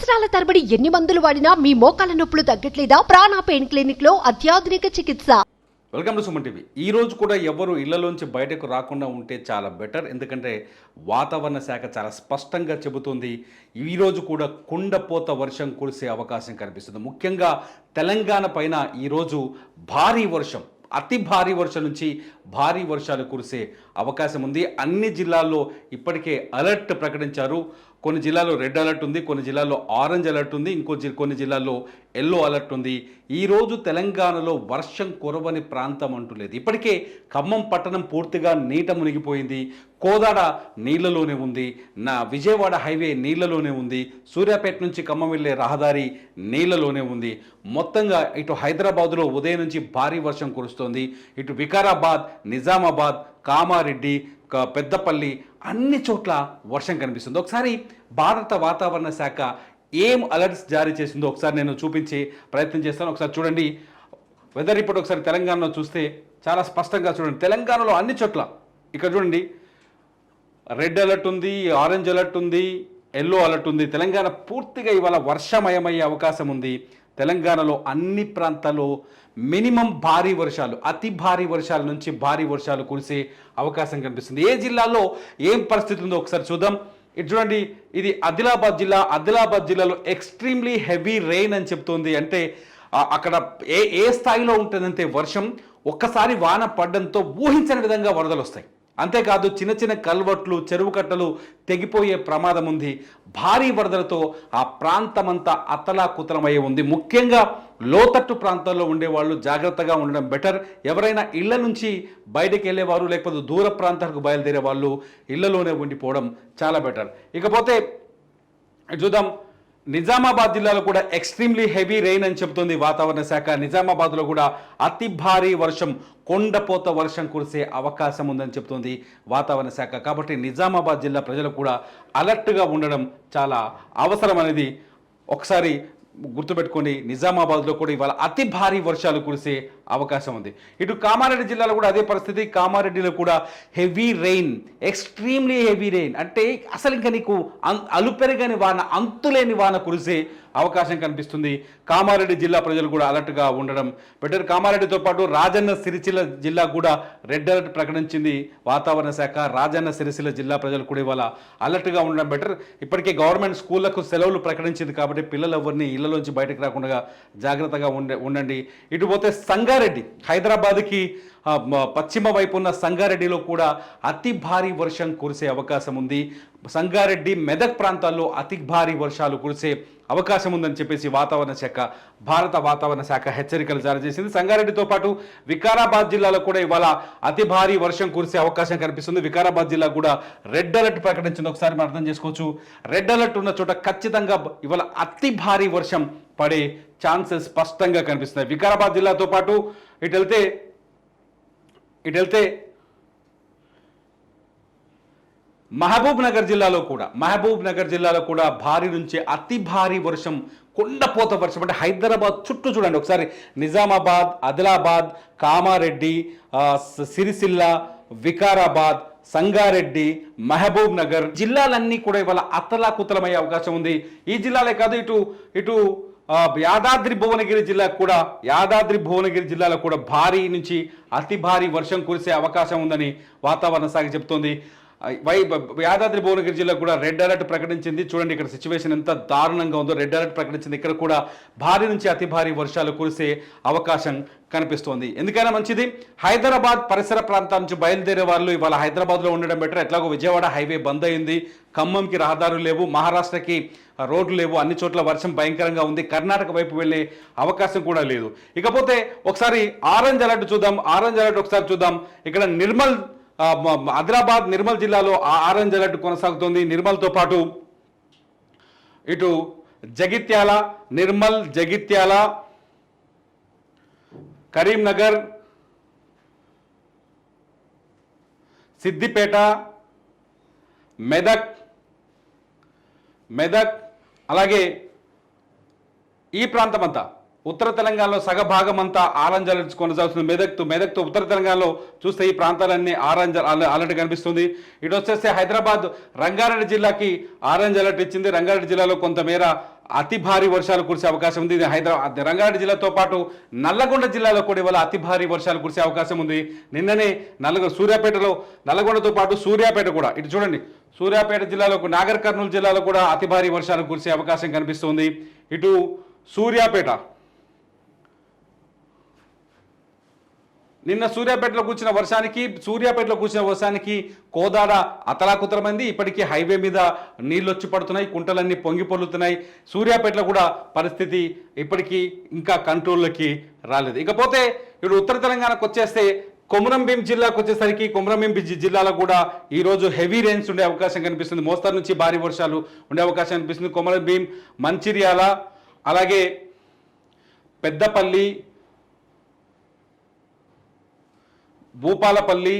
సంవత్సరాల తరబడి ఎన్ని మందులు వాడినా మీ మోకాల నొప్పులు తగ్గట్లేదా? ప్రాణ పెయిన్ క్లినిక్ లో అత్యాధునిక చికిత్స. Welcome to Suman TV. ఈ రోజు కూడా ఎవరు ఇళ్లలోంచి బయటకు రాకుండా ఉంటే చాలా బెటర్. ఎందుకంటే వాతావరణ శాఖ చాలా స్పష్టంగా చెబుతుంది, ఈ రోజు కూడా కుండపోత వర్షం కురిసే అవకాశం కనిపిస్తుంది. ముఖ్యంగా తెలంగాణ పైన ఈరోజు భారీ వర్షం, అతి భారీ వర్షం నుంచి భారీ వర్షాలు కురిసే అవకాశం ఉంది. అన్ని జిల్లాల్లో ఇప్పటికే అలర్ట్ ప్రకటించారు. కొన్ని జిల్లాల్లో రెడ్ అలర్ట్ ఉంది, కొన్ని జిల్లాల్లో ఆరెంజ్ అలర్ట్ ఉంది, కొన్ని జిల్లాల్లో ఎల్లో అలర్ట్ ఉంది. ఈరోజు తెలంగాణలో వర్షం కురవని ప్రాంతం అంటూ లేదు. ఇప్పటికే ఖమ్మం పట్టణం పూర్తిగా నీట మునిగిపోయింది. కోదాడ నీళ్లలోనే ఉంది, విజయవాడ హైవే నీళ్లలోనే ఉంది, సూర్యాపేట నుంచి ఖమ్మం వెళ్ళే రహదారి నీళ్లలోనే ఉంది. మొత్తంగా ఇటు హైదరాబాదులో ఉదయం నుంచి భారీ వర్షం కురుస్తోంది. ఇటు వికారాబాద్, నిజామాబాద్, కామారెడ్డి, పెద్దపల్లి అన్ని చోట్ల వర్షం కనిపిస్తుంది. ఒకసారి భారత వాతావరణ శాఖ ఏం అలర్ట్స్ జారీ చేసిందో ఒకసారి నేను చూపించే ప్రయత్నం చేస్తాను. ఒకసారి చూడండి వెదర్ రిపోర్ట్. ఒకసారి తెలంగాణలో చూస్తే చాలా స్పష్టంగా చూడండి. తెలంగాణలో అన్ని చోట్ల ఇక్కడ చూడండి, రెడ్ అలర్ట్ ఉంది, ఆరెంజ్ అలర్ట్ ఉంది, ఎల్లో అలర్ట్ ఉంది. తెలంగాణ పూర్తిగా ఇవాళ వర్షమయమయ్యే అవకాశం ఉంది. తెలంగాణలో అన్ని ప్రాంతాల్లో మినిమం భారీ వర్షాలు, అతి భారీ వర్షాల నుంచి భారీ వర్షాలు కురిసే అవకాశం కనిపిస్తుంది. ఏ జిల్లాలో ఏం పరిస్థితి ఉందో ఒకసారి చూద్దాం. ఇటు చూడండి, ఇది ఆదిలాబాద్ జిల్లా. ఆదిలాబాద్ జిల్లాలో ఎక్స్ట్రీమ్లీ హెవీ రెయిన్ అని చెప్తోంది. అంటే అక్కడ ఏ స్థాయిలో ఉంటుందంటే వర్షం ఒక్కసారి వాన పడడంతో ఊహించని విధంగా వరదలు వస్తాయి. అంతేకాదు చిన్న చిన్న కల్వర్ట్లు, చెరువు కట్టలు తెగిపోయే ప్రమాదం ఉంది. భారీ వరదలతో ఆ ప్రాంతమంతా అతలాకుతలమయ్యే ఉంది. ముఖ్యంగా లోతట్టు ప్రాంతాల్లో ఉండేవాళ్ళు జాగ్రత్తగా ఉండడం బెటర్. ఎవరైనా ఇళ్ల నుంచి బయటకు వెళ్ళేవారు, లేకపోతే దూర ప్రాంతాలకు బయలుదేరే వాళ్ళు ఇళ్లలోనే ఉండిపోవడం చాలా బెటర్. ఇకపోతే చూద్దాం, నిజామాబాద్ జిల్లాలో కూడా ఎక్స్ట్రీమ్లీ హెవీ రెయిన్ అని చెబుతుంది వాతావరణ శాఖ. నిజామాబాద్లో కూడా అతి భారీ వర్షం, కొండపోత వర్షం కురిసే అవకాశం ఉందని చెబుతుంది వాతావరణ శాఖ. కాబట్టి నిజామాబాద్ జిల్లా ప్రజలు కూడా అలర్ట్గా ఉండడం చాలా అవసరం అనేది ఒకసారి గుర్తుపెట్టుకోండి. నిజామాబాద్లో కూడా ఇవాళ అతి భారీ వర్షాలు కురిసే అవకాశం ఉంది. ఇటు కామారెడ్డి జిల్లాలో కూడా అదే పరిస్థితి. కామారెడ్డిలో కూడా heavy rain, extremely heavy rain, అంటే అసలు ఇంకా నీకు అలుపెరగని వాన, అంతులేని వాన కురిసే అవకాశం కనిపిస్తుంది. కామారెడ్డి జిల్లా ప్రజలు కూడా అలర్ట్గా ఉండడం బెటర్. కామారెడ్డితో పాటు రాజన్న సిరిసిల్ల జిల్లా కూడా రెడ్ అలర్ట్ ప్రకటించింది వాతావరణ శాఖ. రాజన్న సిరిసిల్ల జిల్లా ప్రజలు కూడా ఇవాళ అలర్ట్గా ఉండడం బెటర్. ఇప్పటికే గవర్నమెంట్ స్కూళ్లకు సెలవులు ప్రకటించింది కాబట్టి పిల్లలు ఎవరిని ఇళ్లలోంచి బయటకు రాకుండా జాగ్రత్తగా ఉండండి. ఇటు పోతే సంగారెడ్డి, హైదరాబాద్కి పశ్చిమ వైపు ఉన్న సంగారెడ్డిలో కూడా అతి భారీ వర్షం కురిసే అవకాశం ఉంది. సంగారెడ్డి, మెదక్ ప్రాంతాల్లో అతి భారీ వర్షాలు కురిసే అవకాశం ఉందని చెప్పేసి భారత వాతావరణ శాఖ హెచ్చరికలు జారీ చేసింది. సంగారెడ్డితో పాటు వికారాబాద్ జిల్లాలో కూడా ఇవాళ అతి భారీ వర్షం కురిసే అవకాశం కనిపిస్తుంది. వికారాబాద్ జిల్లా కూడా రెడ్ అలర్ట్ ప్రకటించింది. ఒకసారి మనం అర్థం చేసుకోవచ్చు. రెడ్ అలర్ట్ ఉన్న చోట ఖచ్చితంగా ఇవాళ అతి భారీ వర్షం పడే ఛాన్సెస్ స్పష్టంగా కనిపిస్తున్నాయి. వికారాబాద్ జిల్లాతో పాటు ఇటు వెళ్తే మహబూబ్ నగర్ జిల్లాలో కూడా భారీ నుంచి అతి భారీ వర్షం, కొండపోత వర్షం. అంటే హైదరాబాద్ చుట్టూ చూడండి ఒకసారి, నిజామాబాద్, ఆదిలాబాద్, కామారెడ్డి, సిరిసిల్ల, వికారాబాద్, సంగారెడ్డి, మహబూబ్ నగర్ జిల్లాలన్నీ కూడా ఇవాళ అతలాకుతలమయ్యే అవకాశం ఉంది. ఈ జిల్లాలే కాదు, ఇటు యాదాద్రి భువనగిరి జిల్లాలో కూడా భారీ నుంచి అతి భారీ వర్షం కురిసే అవకాశం ఉందని వాతావరణ శాఖ చెబుతోంది. యాదాద్రి భువనగిరి జిల్లా కూడా రెడ్ అలర్ట్ ప్రకటించింది. చూడండి ఇక్కడ సిచ్యువేషన్ ఎంత దారుణంగా ఉందో. రెడ్ అలర్ట్ ప్రకటించింది. ఇక్కడ కూడా భారీ నుంచి అతి భారీ వర్షాలు కురిసే అవకాశం కనిపిస్తోంది. ఎందుకైనా మంచిది, హైదరాబాద్ పరిసర ప్రాంతాల నుంచి బయలుదేరే వాళ్ళు ఇవాళ హైదరాబాద్లో ఉండడం బెటర్. ఎట్లాగో విజయవాడ హైవే బంద్ అయింది, ఖమ్మంకి రహదారులు లేవు, మహారాష్ట్రకి రోడ్లు లేవు, అన్ని చోట్ల వర్షం భయంకరంగా ఉంది. కర్ణాటక వైపు వెళ్ళే అవకాశం కూడా లేదు. ఇకపోతే ఒకసారి ఆరెంజ్ అలర్ట్ చూద్దాం. ఇక్కడ ఆదిలాబాద్, నిర్మల్ జిల్లాలో ఆరెంజ్ అలర్ట్ కొనసాగుతోంది. నిర్మల్తో పాటు ఇటు జగిత్యాల, కరీంనగర్, సిద్దిపేట, మెదక్ అలాగే ఈ ప్రాంతమంతా ఉత్తర తెలంగాణలో సగభాగం అంతా ఆరెంజ్ అలర్ట్ కొనసాగుతుంది. మెదక్తో ఉత్తర తెలంగాణలో చూస్తే ఈ ప్రాంతాలన్నీ ఆరెంజ్ అలర్ట్ కనిపిస్తుంది. ఇటు వచ్చేస్తే హైదరాబాద్, రంగారెడ్డి జిల్లాకి ఆరెంజ్ అలర్ట్ ఇచ్చింది. రంగారెడ్డి జిల్లాలో కొంతమేర అతి భారీ వర్షాలు కురిసే అవకాశం ఉంది. ఇది హైదరాబాద్ రంగారెడ్డి జిల్లాతో పాటు నల్లగొండ జిల్లాలో కూడా ఇవాళ అతి భారీ వర్షాలు కురిసే అవకాశం ఉంది. నిన్ననే సూర్యాపేటలో నల్లగొండతో పాటు సూర్యాపేట కూడా ఇటు చూడండి, సూర్యాపేట జిల్లాలో నాగర్ కర్నూలు జిల్లాలో కూడా అతి భారీ వర్షాలు కురిసే అవకాశం కనిపిస్తుంది. ఇటు సూర్యాపేట నిన్న సూర్యాపేటలో కూర్చున్న వర్షానికి కోదాడ అతలాకుతలమైంది. ఇప్పటికీ హైవే మీద నీళ్ళు వచ్చి పడుతున్నాయి, కుంటలన్నీ పొంగి పొర్లుతున్నాయి. సూర్యాపేటలో కూడా పరిస్థితి ఇప్పటికీ ఇంకా కంట్రోల్లోకి రాలేదు. ఇకపోతే ఇప్పుడు ఉత్తర తెలంగాణకు వచ్చేస్తే కొమరంభీం జిల్లాకు వచ్చేసరికి కొమరంభీం జిల్లాలో కూడా ఈరోజు హెవీ రెయిన్స్ ఉండే అవకాశం కనిపిస్తుంది. మోస్తరు నుంచి భారీ వర్షాలు ఉండే అవకాశం కనిపిస్తుంది. కొమరంభీం, మంచిర్యాల, అలాగే పెద్దపల్లి, భూపాలపల్లి,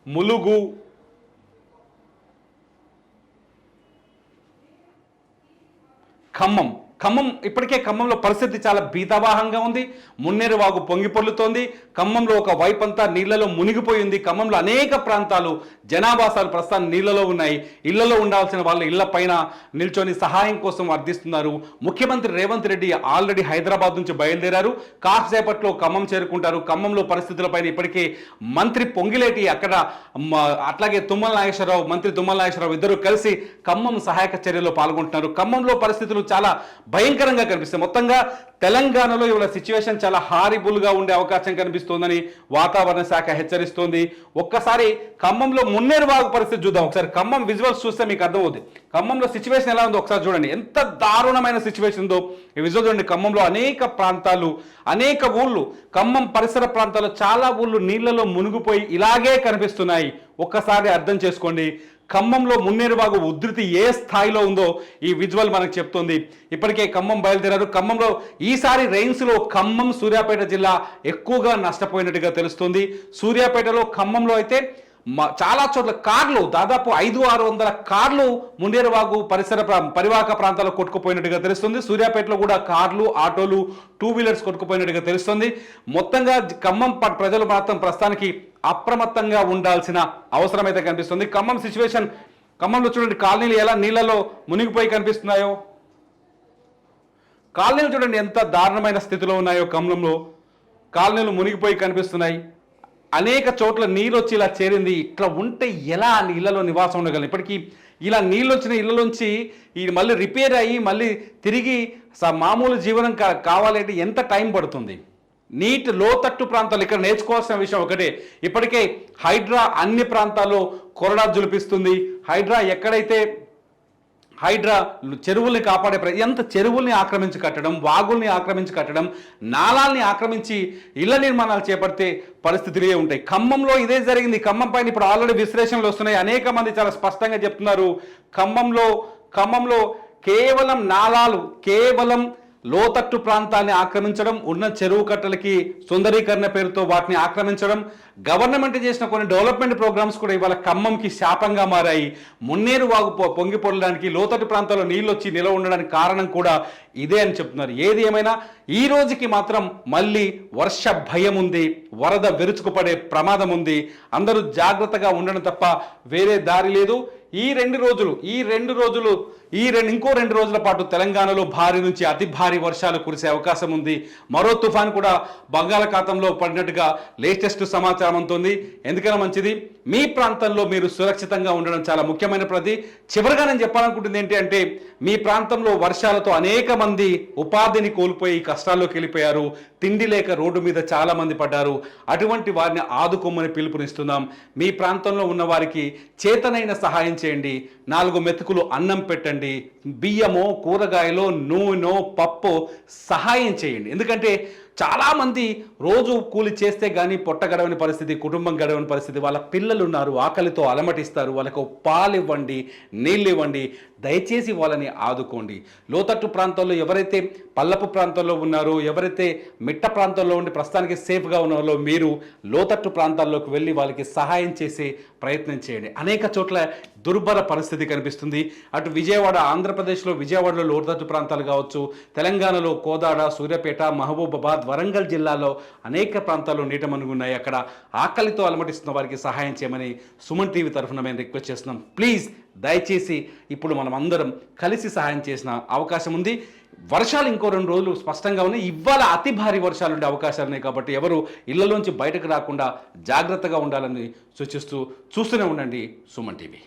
ములుగు, ఖమ్మం ఇప్పటికే ఖమ్మంలో పరిస్థితి చాలా భీతావహంగా ఉంది. మున్నేరు వాగు పొంగి పొర్లుతోంది. ఖమ్మంలో ఒక వైపు అంతా నీళ్లలో మునిగిపోయింది. ఖమ్మంలో అనేక ప్రాంతాలు జనావాసాలు ప్రస్తుతం నీళ్లలో ఉన్నాయి. ఇళ్లలో ఉండాల్సిన వాళ్ళ ఇళ్ల పైన నిల్చొని సహాయం కోసం అర్థిస్తున్నారు. ముఖ్యమంత్రి రేవంత్ రెడ్డి ఆల్రెడీ హైదరాబాద్ నుంచి బయలుదేరారు. కాసేపట్లో ఖమ్మం చేరుకుంటారు. ఖమ్మంలో పరిస్థితులపైన ఇప్పటికే మంత్రి పొంగిలేటి అక్కడ అట్లాగే మంత్రి తుమ్మల నాగేశ్వరరావు ఇద్దరు కలిసి ఖమ్మం సహాయక చర్యలో పాల్గొంటున్నారు. ఖమ్మంలో పరిస్థితులు చాలా భయంకరంగా కనిపిస్తాయి. మొత్తంగా తెలంగాణలో ఇవాళ సిచ్యువేషన్ చాలా హారిబుల్గా ఉండే అవకాశం కనిపిస్తోందని వాతావరణ శాఖ హెచ్చరిస్తోంది. ఒక్కసారి ఖమ్మంలో మున్నేరు వాగు పరిస్థితి చూద్దాం. ఒకసారి ఖమ్మం విజువల్స్ చూస్తే మీకు అర్థమవుతుంది. ఖమ్మంలో సిచ్యువేషన్ ఎలా ఉందో ఒకసారి చూడండి. ఎంత దారుణమైన సిచ్యువేషన్ ఉందో ఈ విజువల్ చూడండి. ఖమ్మంలో అనేక ప్రాంతాలు, అనేక ఊళ్ళు, ఖమ్మం పరిసర ప్రాంతాల్లో చాలా ఊళ్ళు నీళ్లలో మునిగిపోయి ఇలాగే కనిపిస్తున్నాయి. ఒక్కసారి అర్థం చేసుకోండి. ఖమ్మంలో మున్నేరువాగు ఉధృతి ఏ స్థాయిలో ఉందో ఈ విజువల్ మనకు చెప్తుంది. ఇప్పటికే ఖమ్మం బయలుదేరారు. ఖమ్మంలో ఈసారి రెయిన్స్లో ఖమ్మం, సూర్యాపేట జిల్లా ఎక్కువగా నష్టపోయినట్టుగా తెలుస్తుంది. సూర్యాపేటలో, ఖమ్మంలో అయితే చాలా చోట్ల కార్లు, దాదాపు 500-600 కార్లు మున్నేరువాగు పరివాహక ప్రాంతాల్లో కొట్టుకుపోయినట్టుగా తెలుస్తుంది. సూర్యాపేటలో కూడా కార్లు, ఆటోలు, 2 వీలర్స్ కొట్టుకుపోయినట్టుగా తెలుస్తుంది. మొత్తంగా ఖమ్మం ప్రజలు మాత్రం ప్రస్తుతానికి అప్రమత్తంగా ఉండాల్సిన అవసరం అయితే కనిపిస్తుంది. ఖమ్మం సిచ్యువేషన్, ఖమ్మంలో చూడండి కాలనీలు ఎలా నీళ్లలో మునిగిపోయి కనిపిస్తున్నాయో. కాలనీలు చూడండి ఎంత దారుణమైన స్థితిలో ఉన్నాయో. ఖమ్మంలో కాలనీలు మునిగిపోయి కనిపిస్తున్నాయి. అనేక చోట్ల నీరు వచ్చి ఇలా చేరింది. ఇట్లా ఉంటే ఎలా ఇళ్లలో నివాసం ఉండగలం? ఇప్పటికీ ఇలా నీళ్ళు వచ్చిన ఇళ్లలోంచి ఇది మళ్ళీ రిపేర్ అయ్యి మళ్ళీ తిరిగి మామూలు జీవనం కావాలంటే ఎంత టైం పడుతుంది? నీటి లోతట్టు ప్రాంతాలు ఇక్కడ నేర్చుకోవాల్సిన విషయం ఒకటే. ఇప్పటికే హైడ్రా అన్ని ప్రాంతాల్లో కొరడా జులిపిస్తుంది. హైడ్రా చెరువుల్ని కాపాడే ఎంత చెరువుల్ని ఆక్రమించి కట్టడం, వాగుల్ని ఆక్రమించి కట్టడం, నాలాల్ని ఆక్రమించి ఇళ్ల నిర్మాణాలు చేపడితే పరిస్థితులే ఉంటాయి. ఖమ్మంలో ఇదే జరిగింది. ఖమ్మం పైన ఇప్పుడు ఆల్రెడీ విశ్లేషణలు వస్తున్నాయి. అనేక మంది చాలా స్పష్టంగా చెప్తున్నారు. ఖమ్మంలో కేవలం నాలాలు, కేవలం లోతట్టు ప్రాంతాన్ని ఆక్రమించడం, ఉన్న చెరువు కట్టలకి సుందరీకరణ పేరుతో వాటిని ఆక్రమించడం, గవర్నమెంట్ చేసిన కొన్ని డెవలప్మెంట్ ప్రోగ్రామ్స్ కూడా ఇవాళ ఖమ్మంకి శాపంగా మారాయి. మున్నేరు వాగు పొంగి పొరడానికి, లోతట్టు ప్రాంతాల్లో నీళ్ళు వచ్చి నిలవ ఉండడానికి కారణం కూడా ఇదే అని చెప్తున్నారు. ఏది ఏమైనా ఈ రోజుకి మాత్రం మళ్ళీ వర్ష భయం ఉంది, వరద విరుచుకుపడే ప్రమాదం ఉంది. అందరూ జాగ్రత్తగా ఉండడం తప్ప వేరే దారి లేదు. ఇంకో 2 రోజుల పాటు తెలంగాణలో భారీ నుంచి అతి భారీ వర్షాలు కురిసే అవకాశం ఉంది. మరో తుఫాన్ కూడా బంగాళాఖాతంలో పడినట్టుగా లేటెస్ట్ సమాచారం ఉంటుంది. ఎందుకైనా మంచిది మీ ప్రాంతంలో మీరు సురక్షితంగా ఉండడం చాలా ముఖ్యమైన ప్రతి. చివరిగా నేను చెప్పాలనుకుంటుంది ఏంటి అంటే, మీ ప్రాంతంలో వర్షాలతో అనేక మంది ఉపాధిని కోల్పోయి కష్టాల్లోకి వెళ్ళిపోయారు. తిండి లేక రోడ్డు మీద చాలా మంది పడ్డారు. అటువంటి వారిని ఆదుకోమని పిలుపునిస్తున్నాం. మీ ప్రాంతంలో ఉన్న వారికి చేతనైన సహాయం చేయండి. 4 మెతుకులు అన్నం పెట్టండి. బియ్యమో, కూరగాయలో, నూనె, పప్పు సహాయం చేయండి. ఎందుకంటే చాలామంది రోజు కూలి చేస్తే కానీ పొట్ట గడవని పరిస్థితి, కుటుంబం గడవని పరిస్థితి. వాళ్ళ పిల్లలు ఉన్నారు, ఆకలితో అలమటిస్తారు. వాళ్ళకు పాలు ఇవ్వండి, నీళ్ళు ఇవ్వండి. దయచేసి వాళ్ళని ఆదుకోండి. లోతట్టు ప్రాంతాల్లో ఎవరైతే పల్లపు ప్రాంతాల్లో ఉన్నారో, ఎవరైతే మిట్ట ప్రాంతాల్లో ఉండి ప్రస్తుతానికి సేఫ్గా ఉన్నారో, మీరు లోతట్టు ప్రాంతాల్లోకి వెళ్ళి వాళ్ళకి సహాయం చేసే ప్రయత్నం చేయండి. అనేక చోట్ల దుర్భర పరిస్థితి కనిపిస్తుంది. అటు విజయవాడ, ఆంధ్రప్రదేశ్లో విజయవాడలో లోతట్టు ప్రాంతాలు కావచ్చు, తెలంగాణలో కోదాడ, సూర్యాపేట, మహబూబాబాద్, వరంగల్ జిల్లాలో అనేక ప్రాంతాల్లో నీట మునుగున్నాయి. అక్కడ ఆకలితో అలమటిస్తున్న వారికి సహాయం చేయమని సుమన్ టీవీ తరఫున మేము రిక్వెస్ట్ చేస్తున్నాం. ప్లీజ్ దయచేసి ఇప్పుడు మనం అందరం కలిసి సహాయం చేసిన అవకాశం ఉంది. వర్షాలు ఇంకో 2 రోజులు స్పష్టంగా ఉన్నాయి. ఇవాళ అతి భారీ వర్షాలు ఉండే అవకాశాలు ఉన్నాయి కాబట్టి ఎవరు ఇళ్లలోంచి బయటకు రాకుండా జాగ్రత్తగా ఉండాలని సూచిస్తూ చూస్తూనే ఉండండి సుమన్ టీవీ.